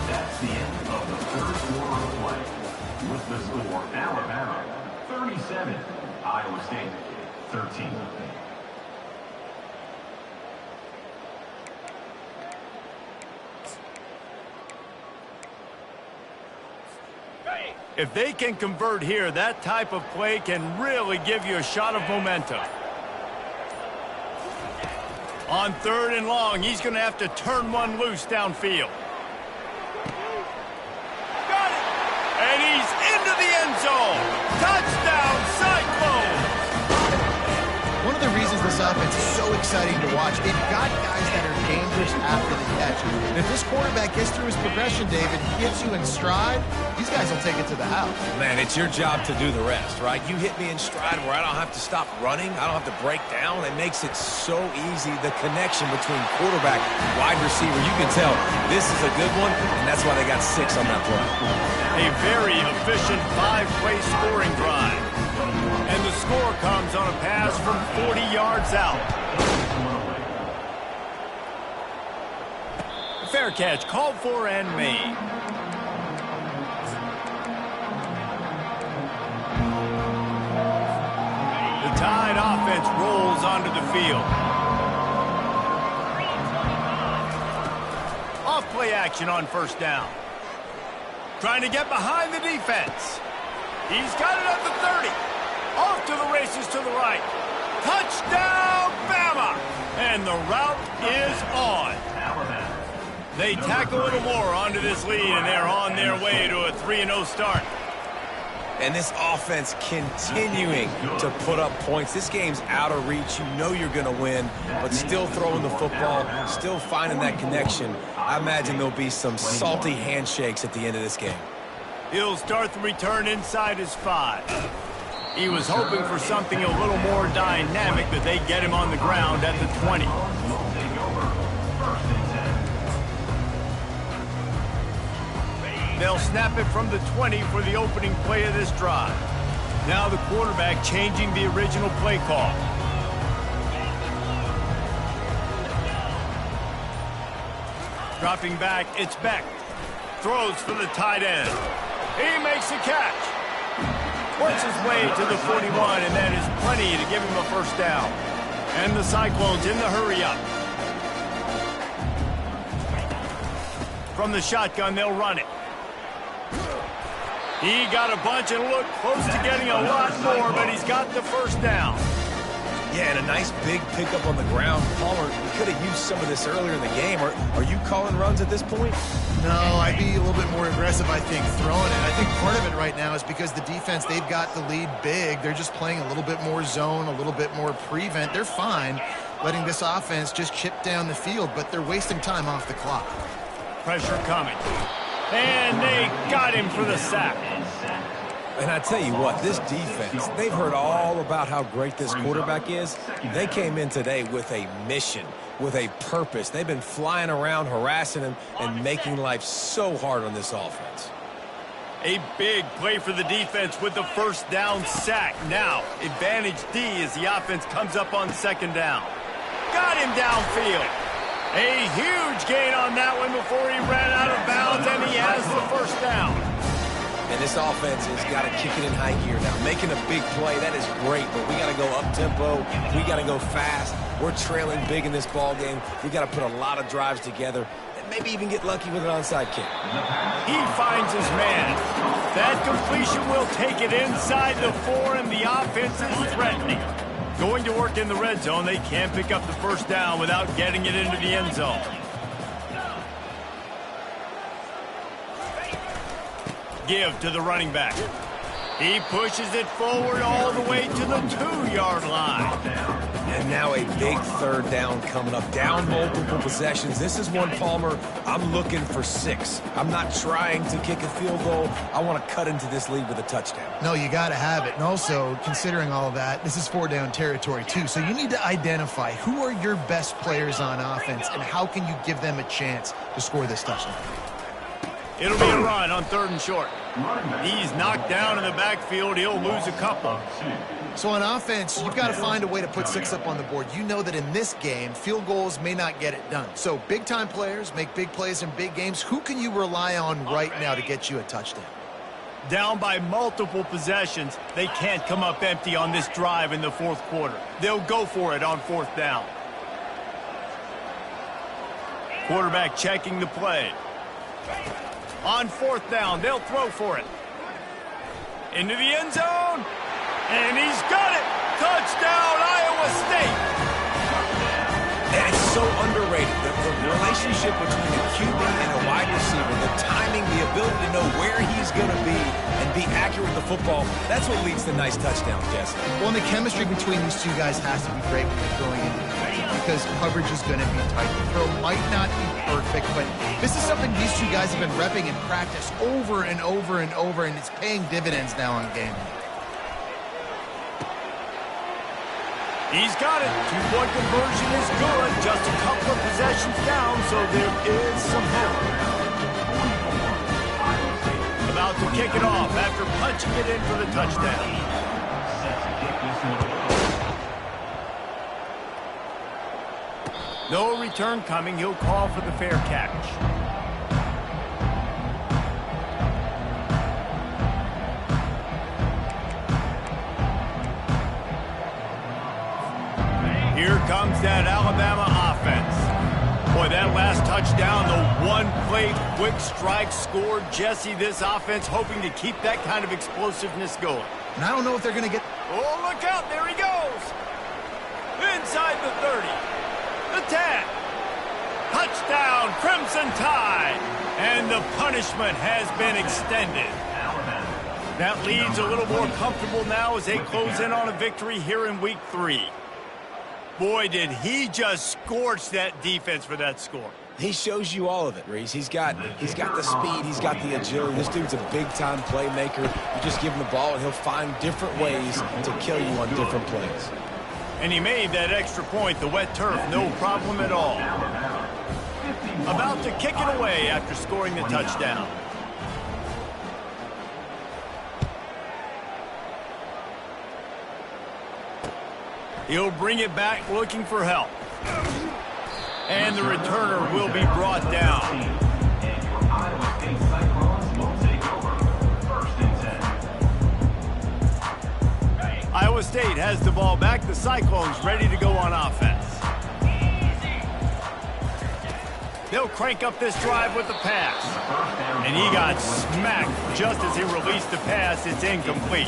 That's the end of the third quarter of play. With the score, Alabama 37, Iowa State 13.
If they can convert here, that type of play can really give you a shot of momentum. On 3rd and long, he's going to have to turn one loose downfield. Got it! And he's into the end zone. Touchdown, Cyclone!
One of the reasons this offense is so exciting to watch, they've got guys that are dangerous after the catch. And if this quarterback gets through his progression, David, gets you in stride, these guys will take it to the house.
man, it's your job to do the rest, right? You hit me in stride where I don't have to stop running. I don't have to break down. It makes it so easy. The connection between quarterback, wide receiver, you can tell this is a good one, and that's why they got 6 on that play.
A very efficient 5-play scoring drive. And the score comes on a pass from 40 yards out. A fair catch called for and made. The Tide offense rolls onto the field. Off play action on first down. Trying to get behind the defense. He's got it at the 30. Off to the races to the right. Touchdown, Bama! And the route is on. They tack a little more onto this lead, and they're on their way to a 3-0 start.
And this offense continuing to put up points. This game's out of reach. You know you're going to win, but still throwing the football, still finding that connection. I imagine there'll be some salty handshakes at the end of this game.
He'll start the return inside his 5. He was hoping for something a little more dynamic, but they get him on the ground at the 20. They'll snap it from the 20 for the opening play of this drive. Now the quarterback changing the original play call. Dropping back, it's Beck. Throws for the tight end. He makes a catch. Works his way to the 41, and that is plenty to give him a first down. And the Cyclones in the hurry-up. From the shotgun, they'll run it. He got a bunch and looked close to getting a lot more, but he's got the first down.
Yeah, and a nice big pickup on the ground. Palmer, you could have used some of this earlier in the game. Are you calling runs at this point?
No, I'd be a little bit more aggressive, I think, throwing it. I think part of it right now is because the defense, they've got the lead big. They're just playing a little bit more zone, a little bit more prevent. They're fine letting this offense just chip down the field, but they're wasting time off the clock.
Pressure coming. And they got him for the sack.
And I tell you what, this defense, they've heard all about how great this quarterback is. They came in today with a mission, with a purpose. They've been flying around, harassing him, and making life so hard on this offense.
A big play for the defense with the first down sack. Now, advantage D as the offense comes up on second down. Got him downfield. A huge gain on that one before he ran out of bounds, and he has the first down.
And this offense has got to kick it in high gear now. Making a big play, that is great, but we got to go up-tempo. We got to go fast. We're trailing big in this ball game. We got to put a lot of drives together and maybe even get lucky with an onside kick.
He finds his man. That completion will take it inside the 4, and the offense is threatening. Going to work in the red zone, they can't pick up the first down without getting it into the end zone. Give to the running back. He pushes it forward all the way to the 2-yard line.
And now a big third down coming up. Down multiple possessions. This is one, Palmer, I'm looking for 6. I'm not trying to kick a field goal. I want to cut into this lead with a touchdown.
No, you got to have it. And also, considering all of that, this is 4-down territory too. So you need to identify who are your best players on offense and how can you give them a chance to score this touchdown.
It'll be a run on 3rd and short. He's knocked down in the backfield. He'll lose a couple.
So on offense, you've got to find a way to put 6 up on the board. You know that in this game, field goals may not get it done. So big-time players make big plays in big games. Who can you rely on right now to get you a touchdown?
Down by multiple possessions, they can't come up empty on this drive in the 4th quarter. They'll go for it on 4th down. Quarterback checking the play. On 4th down, they'll throw for it. Into the end zone. And he's got it. Touchdown, Iowa State.
And it's so underrated. The relationship between the QB and a wide receiver, the timing, the ability to know where he's going to be and be accurate with the football, that's what leads to nice touchdowns, Jesse.
Well, and the chemistry between these two guys has to be great when you're throwing into the because coverage is going to be tight. The throw might not be perfect, but this is something these two guys have been repping in practice over and over and over, and it's paying dividends now on game.
He's got it. 2-point conversion is good. Just a couple of possessions down, so there is some help. About to kick it off after punching it in for the touchdown. No return coming. He'll call for the fair catch. Here comes that Alabama offense. Boy, that last touchdown, the one-play quick strike scored. Jesse, this offense hoping to keep that kind of explosiveness going.
And I don't know if they're going to get...
Oh, look out. There he goes. Inside the 30. The 10. Touchdown, Crimson Tide. And the punishment has been extended. That leads a little more comfortable now as they close in on a victory here in Week 3. Boy, did he just scorch that defense for that score.
He shows you all of it, Reese. He's got the speed. He's got the agility. This dude's a big-time playmaker. You just give him the ball, and he'll find different ways to kill you on different plays.
And he made that extra point, the wet turf, no problem at all. About to kick it away after scoring the touchdown. He'll bring it back looking for help. And the returner will be brought down. Iowa State has the ball back. The Cyclones ready to go on offense. They'll crank up this drive with the pass. And he got smacked just as he released the pass. It's incomplete.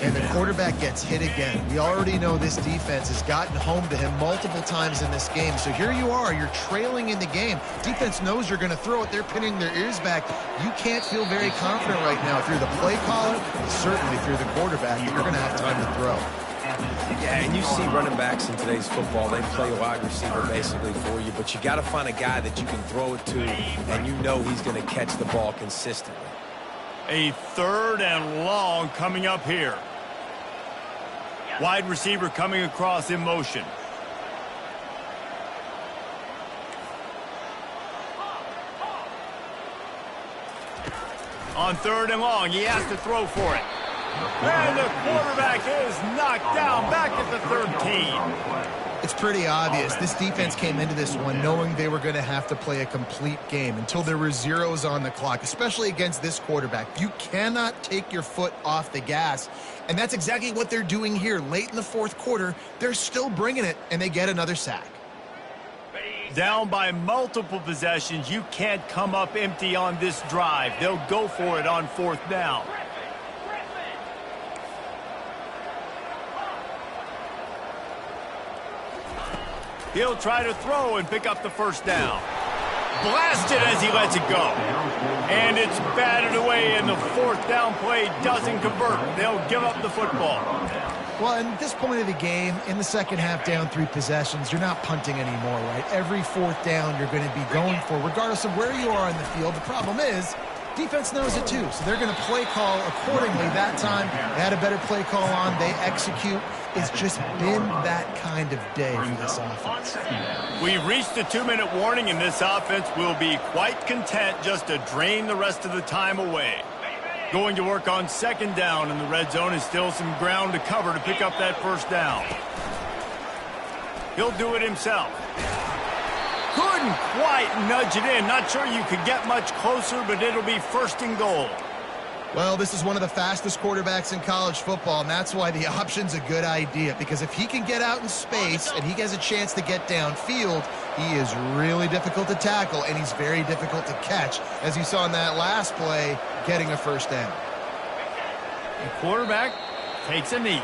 And the quarterback gets hit again. We already know this defense has gotten home to him multiple times in this game. So here you are, you're trailing in the game. Defense knows you're going to throw it. They're pinning their ears back. You can't feel very confident right now. If you're the play caller, certainly if you're the quarterback, you're going to have time to throw.
Yeah, and you see running backs in today's football, they play wide receiver basically for you, but you got to find a guy that you can throw it to, and you know he's going to catch the ball consistently.
A 3rd and long coming up here. Wide receiver coming across in motion. On 3rd and long, he has to throw for it. And the quarterback is knocked down back at the 13.
It's pretty obvious. This defense came into this one knowing they were going to have to play a complete game until there were zeros on the clock, especially against this quarterback. You cannot take your foot off the gas, and that's exactly what they're doing here. Late in the fourth quarter, they're still bringing it, and they get another sack.
Down by multiple possessions, you can't come up empty on this drive. They'll go for it on fourth down. He'll try to throw and pick up the first down. Blasted as he lets it go. And it's batted away, and the fourth down play doesn't convert. They'll give up the football.
Well, at this point of the game, in the second half, down 3 possessions, you're not punting anymore, right? Every fourth down you're going to be going for, regardless of where you are in the field. The problem is, defense knows it too, so they're going to play call accordingly. That time, they had a better play call on. They execute. It's just been that kind of day for this offense.
We've reached the 2-minute warning, and this offense will be quite content just to drain the rest of the time away. Going to work on second down, and the red zone is still some ground to cover to pick up that first down. He'll do it himself. Couldn't quite nudge it in. Not sure you could get much closer, but it'll be first and goal.
Well, this is one of the fastest quarterbacks in college football, and that's why the option's a good idea, because if he can get out in space and he has a chance to get downfield, he is really difficult to tackle, and he's very difficult to catch, as you saw in that last play, getting a first down.
The quarterback takes a knee.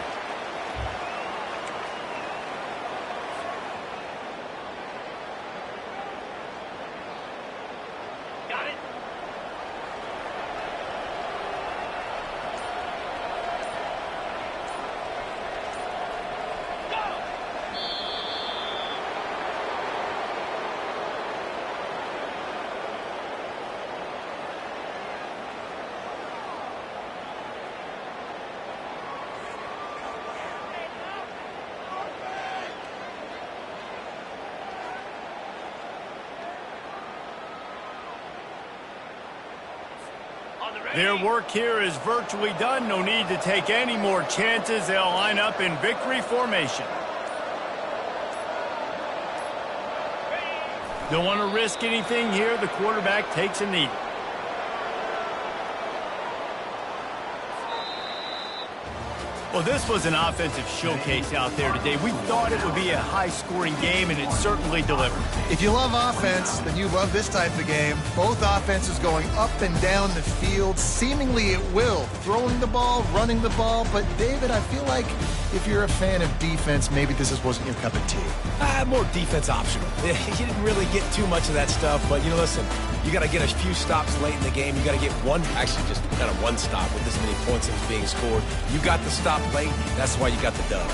Their work here is virtually done. No need to take any more chances. They'll line up in victory formation. Don't want to risk anything here. The quarterback takes a knee. Well, this was an offensive showcase out there today. We thought it would be a high-scoring game, and it certainly delivered.
If you love offense, then you love this type of game. Both offenses going up and down the field, seemingly at will. Throwing the ball, running the ball. But, David, I feel like if you're a fan of defense, maybe this wasn't your cup of tea.
More defense optional. You didn't really get too much of that stuff, but, listen, you got to get a few stops late in the game. You got to get just kind of one stop with this many points that's being scored. You got the stop late. That's why you got the dub.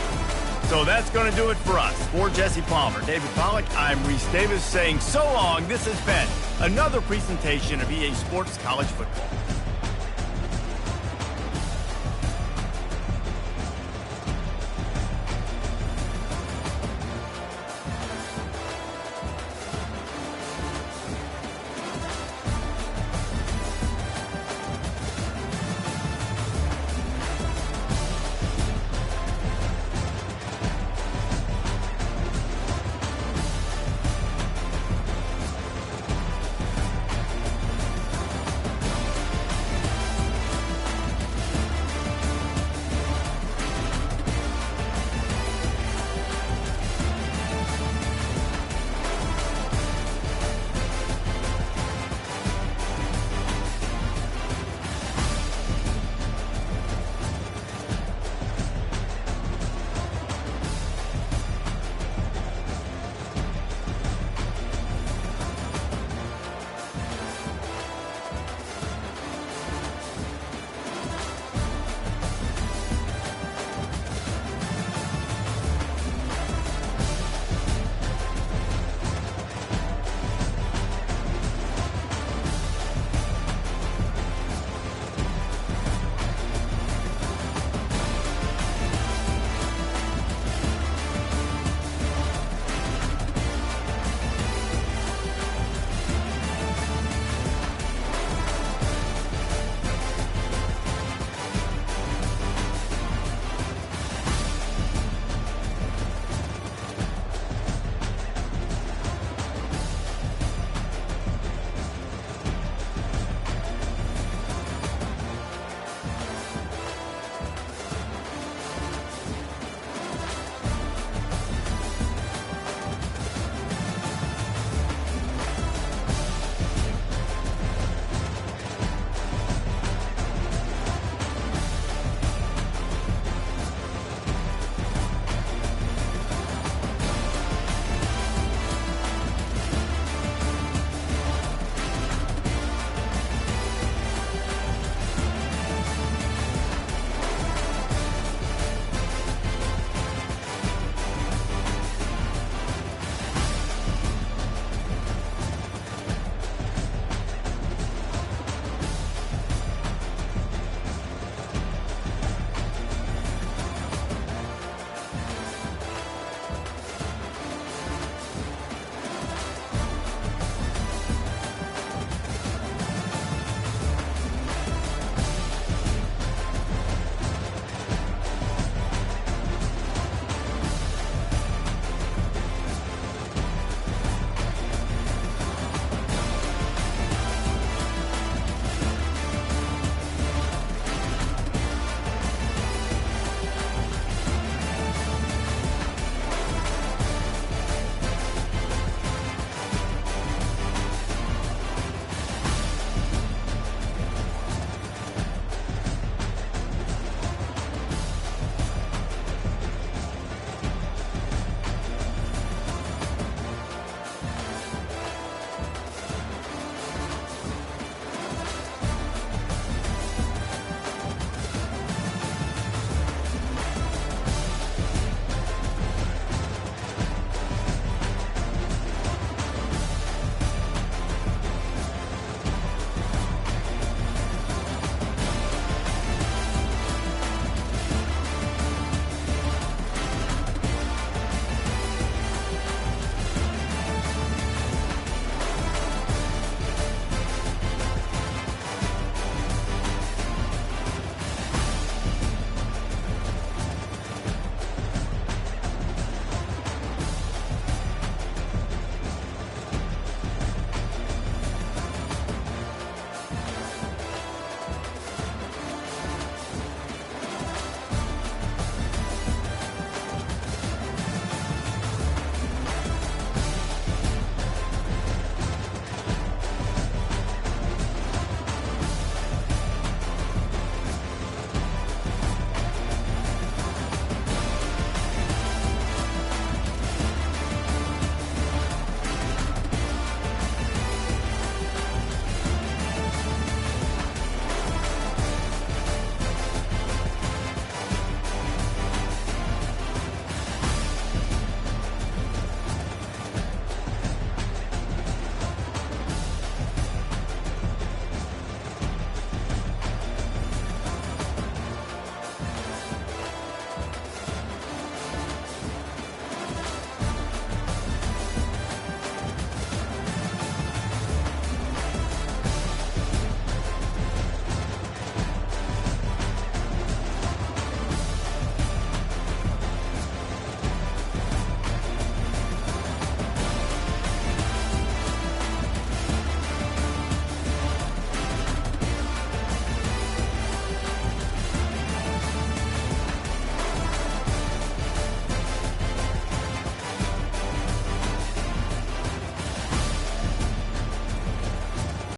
So that's going to do it for us. For Jesse Palmer, David Pollack, I'm Reese Davis saying so long. This has been another presentation of EA Sports College Football.